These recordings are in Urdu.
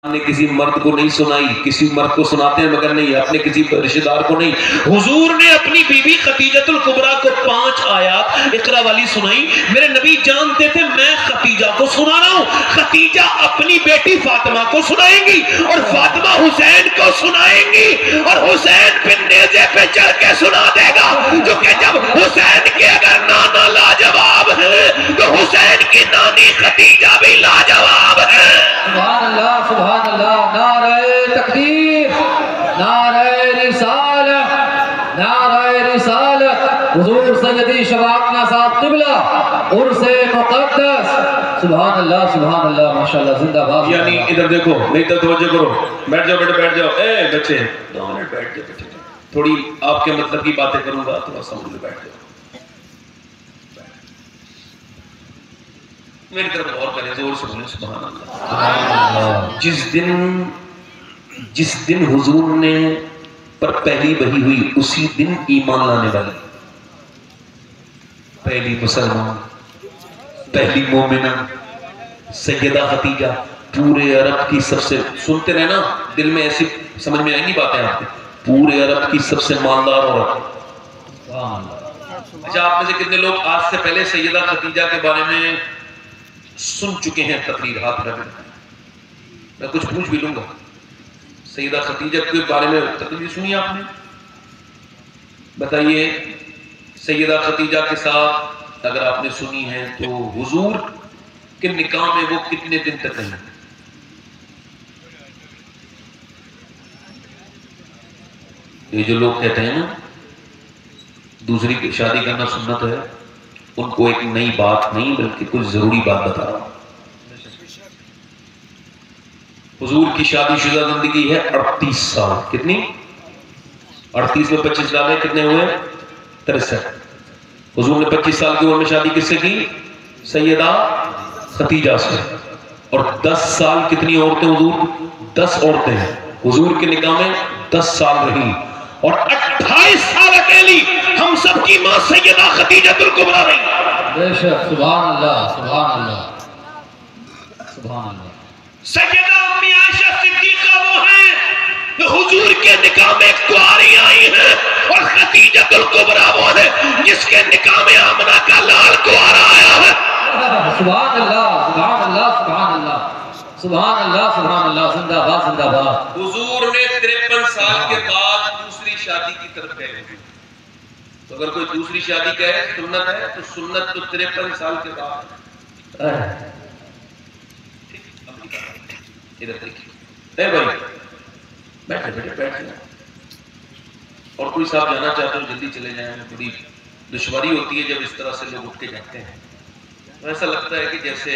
نے کسی مرد کو نہیں سنائی، کسی مرد کو سناتے ہیں مگر نہیں اپنے کسی رشتہ دار کو نہیں. حضور نے اپنی بی بی خدیجۃ الکبریٰ کو 5 آیات اقرا والی سنائی. میرے نبی جانتے تھے میں خدیجہ کو سنا رہا ہوں، خدیجہ اپنی بیٹی فاطمہ کو سنائیں گی اور فاطمہ حسین کو سنائیں گی اور حسین پھر نیزے پہ چڑھ کے سنا دے گا. جو کہ جب حسین کے اگر نانا لاجواب ہے تو حسین کی نانی خدیجہ بھی لاجواب ہے. سبحان اللہ سبحان اللہ. نعرہ تکبیر، نعرہ رسالت، نعرہ رسالت. حضور سیدی شفاعتنا صاحب قبلہ عرس مقدس. سبحان اللہ سبحان اللہ ماشاءاللہ زندہ باد. یعنی ادھر دیکھو، نہیں تو توجہ کرو. بیٹھ جاؤ بیٹے بیٹھ جاؤ. اے بچے 2 منٹ بیٹھ جاؤ. تھوڑی آپ کے مطلب کی باتیں کروں گا، تھوڑا سمجھ لو. بیٹھ جاؤ. میری طرف غور کریں، زور سے بولیں سبحان اللہ. جس دن حضور نے پر پہلی وحی ہوئی اسی دن ایمان لانے والی پہلی مسلمان، پہلی مومنہ سیدہ خدیجہ پورے عرب کی سب سے، سنتے رہے نا دل میں ایسی سمجھ میں آئیں گی باتیں آپ کے، پورے عرب کی سب سے مالدار عورت. اچھا آپ میں سے کتنے لوگ آج سے پہلے سیدہ خدیجہ کے بارے میں سن چکے ہیں؟ تقریر ہاتھ رکھیں. میں کچھ پوچھ بھی لوں گا. سیدہ خدیجہ کے بارے میں تقریر سنی آپ نے؟ بتائیے سیدہ خدیجہ کے ساتھ اگر آپ نے سنی ہے تو حضور کے نکاح میں وہ کتنے دن تک رہیں؟ یہ جو لوگ کہتے ہیں نا دوسری کی شادی کرنا سنت ہے، ان کو ایک نئی بات نہیں بلکہ کچھ ضروری بات بتا رہا ہوں. حضور کی شادی شدہ زندگی ہے 38 سال. کتنی؟ 38 میں 25 ڈالے کتنے ہوئے؟ 63. حضور نے 25 سال کی عمر میں شادی کس سے کی؟ سیدہ خدیجہ سے. اور 10 سال کتنی عورتیں حضور؟ 10 عورتیں ہیں حضور کے نکاح میں 10 سال رہی. اور 28 سال اکیلی ہم سب کی ماں سیدہ خدیجہ الکبریٰ رہی. بے شک. سبحان اللہ سبحان اللہ سبحان اللہ. سیدہ امی عائشہ صدیقہ وہ ہیں جو حضور کے نکاح میں کنواری آئی ہیں، اور خدیجہ الکبریٰ وہ ہے جس کے نکاح میں آمنہ کا لال کنوارا آیا ہے. سبحان اللہ سبحان اللہ سبحان اللہ سبحان اللہ سبحان اللہ. زندہ باد زندہ باد. حضور نے 53 سال کے بعد دوسری شادی کی طرف گئے. تو اگر کوئی دوسری شادی کہے سنت ہے تو سنت تو 53 سال کے بعد. ادھر دیکھیے اے بھائی بیٹھے بیٹھے بیٹھ جائیں. اور کوئی صاحب جانا چاہتے ہو جلدی چلے جائیں. بڑی دشواری ہوتی ہے جب اس طرح سے لوگ اٹھ کے جاتے ہیں. ایسا لگتا ہے کہ جیسے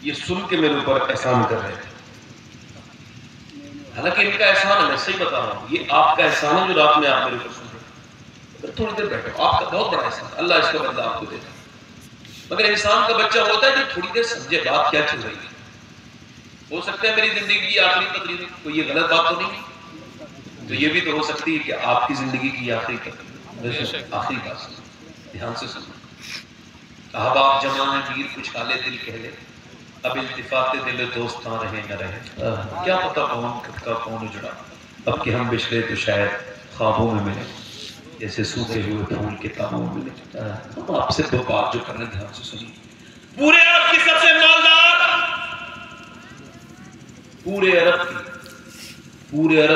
یہ سن کے میرے اوپر احسان کر رہے ہیں. حالانکہ ان کا احسان ہے، میں صحیح بتا رہا ہوں. یہ آپ کا احسان ہے جو رات میں آپ میرے اوپر سن رہے ہیں. اگر تھوڑی دیر بیٹھو، آپ کا بہت بڑا احسان ہے، اللہ اس کا بدلہ آپ کو دے گا. مگر انسان کا بچہ ہوتا ہے جو تھوڑی دیر سمجھے بات کیا چل رہی ہے. ہو سکتا ہے میری زندگی کی آخری تقریر، کوئی یہ غلط بات تو نہیں، تو یہ بھی تو ہو سکتی ہے کہ آپ کی زندگی کی آخری تقریر. آخری بات سنو، دھیان سے سنو. احباب جمع ہیں میر کچھ کالے دل کہہ لے، اب التفات دل دوستاں رہے نہ رہے. کیا پتہ کون کب کا کون اجڑا، اب کہ ہم بچھڑے تو شاید خوابوں میں ملے، جیسے سوکھے ہوئے پھول کتابوں میں ملے. ہم آپ سے دو بات جو کرنے دھیان سے سنیے. پورے عرب کی سب سے مالدار، پورے عرب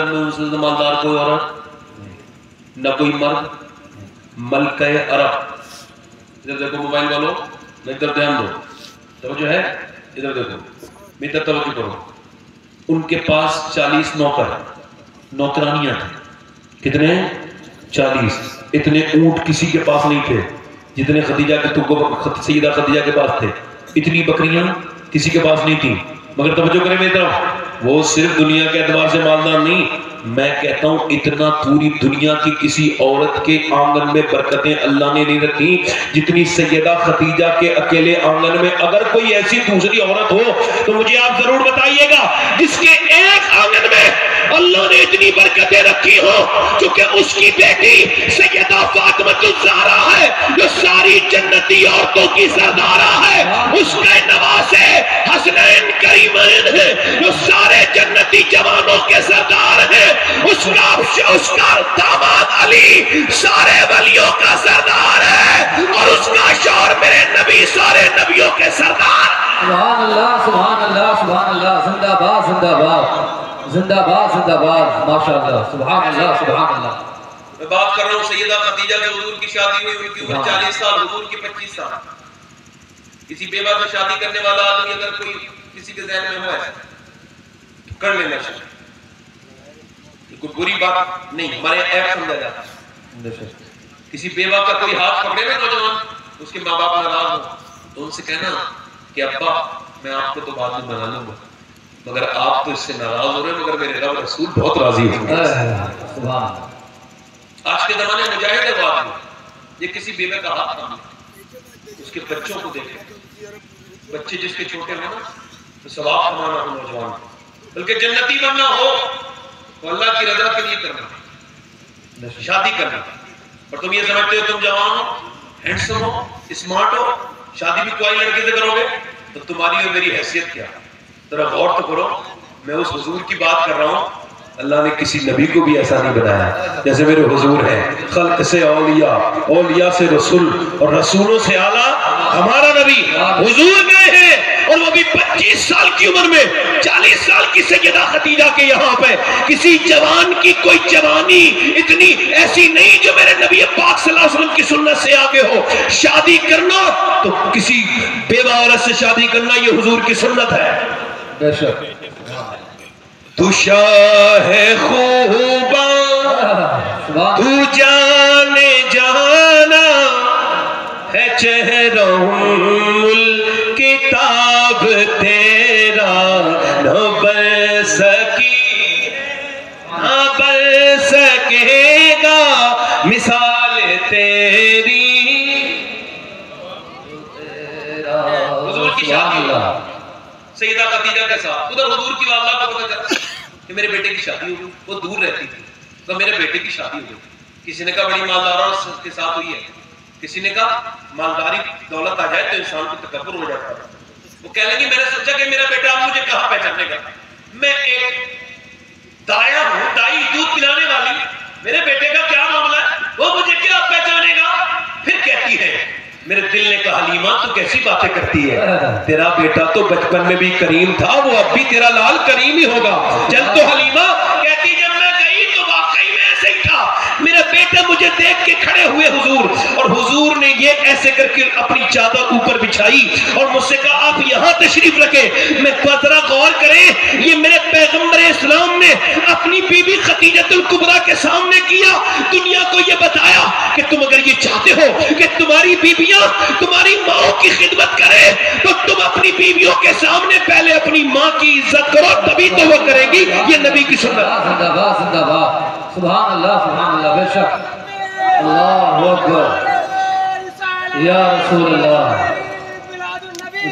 میں ان سے مالدار کوئی عورت نہ کوئی مرد. ملکہ عرب. ادھر دیکھو موبائل والوں، ادھر دھیان دو، توجہ ہے، ادھر دیکھو میری طرف توجہ کرو. ان کے پاس 40 نوکرانیاں تھیں. کتنے؟ 40. اتنے اونٹ کسی کے پاس نہیں تھے جتنے خدیجہ کے سیدہ خدیجہ کے پاس تھے. اتنی بکریاں کسی کے پاس نہیں تھی. مگر توجہ کریں میری طرف، وہ صرف دنیا کے اعتبار سے مالدار نہیں، میں کہتا ہوں اتنا پوری دنیا کی کسی عورت کے آنگن میں برکتیں اللہ نے نہیں رکھی جتنی سیدہ خدیجہ کے اکیلے آنگن میں. اگر کوئی ایسی دوسری عورت ہو تو مجھے آپ ضرور بتائیے گا جس کے ایک آنگن میں اللہ نے اتنی برکتیں رکھی ہو، کیونکہ اس کی بیٹی سیدہ فاطمہ الزہرا ہے جو ساری جنتی عورتوں کی سردارہ ہے. اس کا نواسے حسنین کریمین ہے جو سارے زندہ باد زندہ باد زندہ باد ماشاءاللہ سبحان اللہ سبحان اللہ. میں بات کر رہا ہوں سیدہ خدیجہ سے حضور کی شادی ہوئی، ان کی عمر 40 سال، حضور کی 25 سال. کسی بیوہ سے شادی کرنے والا آدمی اگر کوئی کسی کے ذہن میں ہو ایسا تو کر لینا چاہیے، کوئی بری بات نہیں، ہمارے عیب سمجھا جاتا ہے. کسی بیوہ کا کوئی ہاتھ پکڑے نا نوجوان، اس کے ماں باپ ناراض ہو تو ان سے کہنا کہ ابا میں آپ کو تو بعد میں بنا لوں گا، مگر آپ تو اس سے ناراض ہو رہے ہیں، مگر میرے رب رسول بہت راضی ہوں گے. آج کے زمانے میں مجاہد ہے وہ آدمی، یہ کسی بیوہ کا ہاتھ تھام لے، اس کے بچوں کو دیکھے، بچے جس کے چھوٹے ہوں نا تو ثواب کمانا ہو نوجوان، بلکہ جنتی بننا ہو تو اللہ کی رضا کے لیے کرنا، شادی کرنا. اور تم یہ سمجھتے ہو تم جوان ہو، ہینڈسم ہو، اسمارٹ ہو، شادی بھی کوئی لڑکے سے کرو گے تو تمہاری اور میری حیثیت کیا؟ ذرا غور تو کرو. میں اس حضور کی بات کر رہا ہوں، اللہ نے کسی نبی کو بھی ایسا نہیں بنایا جیسے میرے حضور ہیں. خلق سے اولیاء، اولیاء سے رسول، اور رسولوں سے اعلیٰ ہمارا نبی حضور گئے ہیں، اور وہ بھی 25 سال کی عمر میں. 40 سال کی سیدہ خدیجہ کے یہاں پہ کسی جوان کی کوئی جوانی اتنی ایسی نہیں جو میرے نبی پاک صلی اللہ علیہ وسلم کی سنت سے آگے ہو. شادی کرنا تو کسی بیوہ عورت سے شادی کرنا یہ حضور کی سنت ہے. بے شک. تو شاہ خوباں تو جانے جانا ہے، چہروں کتاب تیرا نہ بن سکے گا مثال تیری. حضور کی شادی سیدہ خدیجہ کے ساتھ، ادھر حضور کی والدہ کو پتہ چلا کہ میرے بیٹے کی شادی ہو گئی. وہ دور رہتی تھی تو میرے بیٹے کی شادی ہو گئی. کسی نے کہا بڑی مالداروں کے ساتھ ہوئی ہے، کسی نے کہا مالداری دولت آ جائے تو انسان کو تکبر ہو جاتا ہے. وہ کہنے لگی میں نے سوچا کہ میرا بیٹا اب مجھے کہاں پہچانے گا، میں ایک دایا ہوں، دائی دودھ پلانے والی، میرے بیٹے کا کیا معاملہ ہے، وہ مجھے کیا پہچانے گا. پھر کہتی ہے میرے دل نے کہا حلیمہ تو کیسی باتیں کرتی ہے، تیرا بیٹا تو بچپن میں بھی کریم تھا، وہ اب بھی تیرا لال کریم ہی ہوگا. چل تو حلیمہ کہتی جب میں گئی تو واقعی میں ایسے ہی تھا، میرے بیٹے مجھے دیکھ کے کھڑے ہوئے حضور، اور حضور نے یہ ایسے کر کے اپنی چادر اوپر بچھائی اور مجھ سے کہا آپ یہاں تشریف رکھیں. میں ذرا غور کریں، یہ میرے پیغمبر اسلام نے اپنی بی بی خدیجۃ الکبریٰ کے سامنے کیا، دنیا کو یہ بتایا کہ تم اگر یہ چاہتے ہو کہ تمہاری بیویاں تمہاری ماں کی خدمت کرے تو تم اپنی بیویوں کے سامنے پہلے اپنی ماں کی عزت کرو، تبھی تو وہ کرے گی. یہ نبی کی سنت. زندہ باد زندہ باد سبحان اللہ سبحان اللہ. بے شک اللہ اکبر یا رسول اللہ.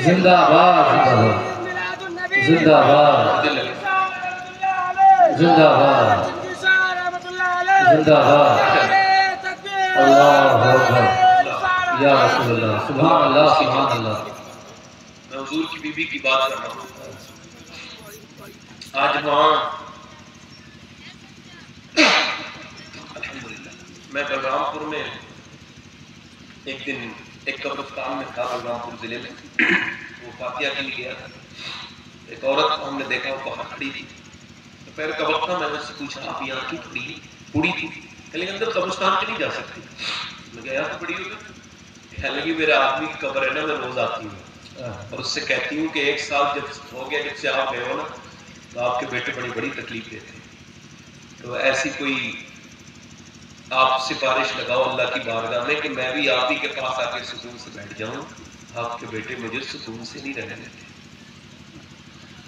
زندہ باد زندہ باد زندہ باد زندہ باد اللہ اکبر یا رسول اللہ. سبحان اللہ سبحان اللہ. میں حضور کی بی بی کی بات کر رہا ہوں. آج وہاں الحمدللہ میں بلرام پور میں ایک دن ایک قبرستان میں تھا بلرام پور ضلع میں، وہ فاتحہ کے لیے گیا تھا. ایک عورت ہم نے دیکھا وہ باہر کھڑی تھی، دوپہر کا وقت تھا. میں نے اس سے پوچھا آپ یہاں کیوں کھڑی؟ بوڑھی تھی، لیکن اندر قبرستان پہ نہیں جا سکتی. میں کہا یہاں تو بڑی ہوگی. کہنے لگی میرے آدمی کی قبر ہے نا، میں روز آتی ہوں اور اس سے کہتی ہوں کہ 1 سال جب ہو گیا جب سے آپ گئے ہو نا تو آپ کے بیٹے بڑی بڑی تکلیف دیتے ہیں، تو ایسی کوئی آپ سفارش لگاؤ اللہ کی بارگاہ میں کہ میں بھی آپ ہی کے پاس آ کے سکون سے بیٹھ جاؤں. آپ کے بیٹے مجھے سکون سے نہیں رہنے دیتے.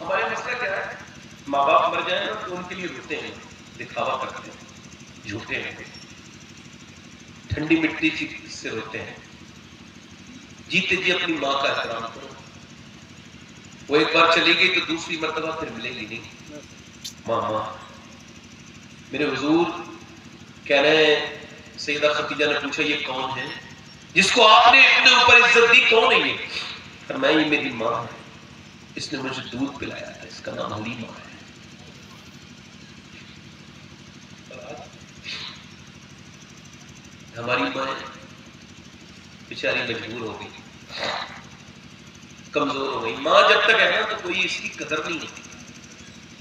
ہمارے مسئلہ کیا ہے، ماں باپ مر جائیں نا تو ان کے لیے روتے ہیں، دکھاوا کرتے ہیں، جھوٹے ہیں، ٹھنڈی مٹی سے روتے ہیں. جیتے جی اپنی ماں کا احترام کرو. وہ ایک بار چلی گئی تو دوسری مرتبہ پھر ملے گی نہیں. ماں میرے حضور کہہ رہے ہیں، سیدہ خدیجہ نے پوچھا یہ کون ہے جس کو آپ نے اتنے اوپر عزت دی؟ کون ہے یہ؟ فرمایا یہ میری ماں ہے، اس نے مجھے دودھ پلایا تھا، اس کا نام حلیمہ ہے. ہماری ماں بیچاری مجبور ہو گئی، کمزور ہو گئی. ماں جب تک ہے نا تو کوئی اس کی قدر نہیں ہوتی.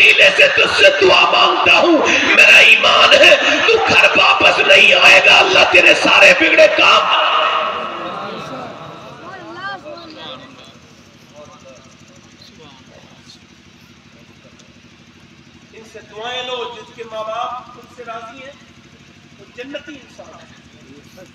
وسیلے سے تجھ سے دعا مانگتا ہوں، میرا ایمان ہے تو گھر واپس نہیں آئے گا، اللہ تیرے سارے بگڑے کام ان سے دعائیں لو، جس کے ماں باپ خود سے راضی ہیں وہ جنتی انسان ہے۔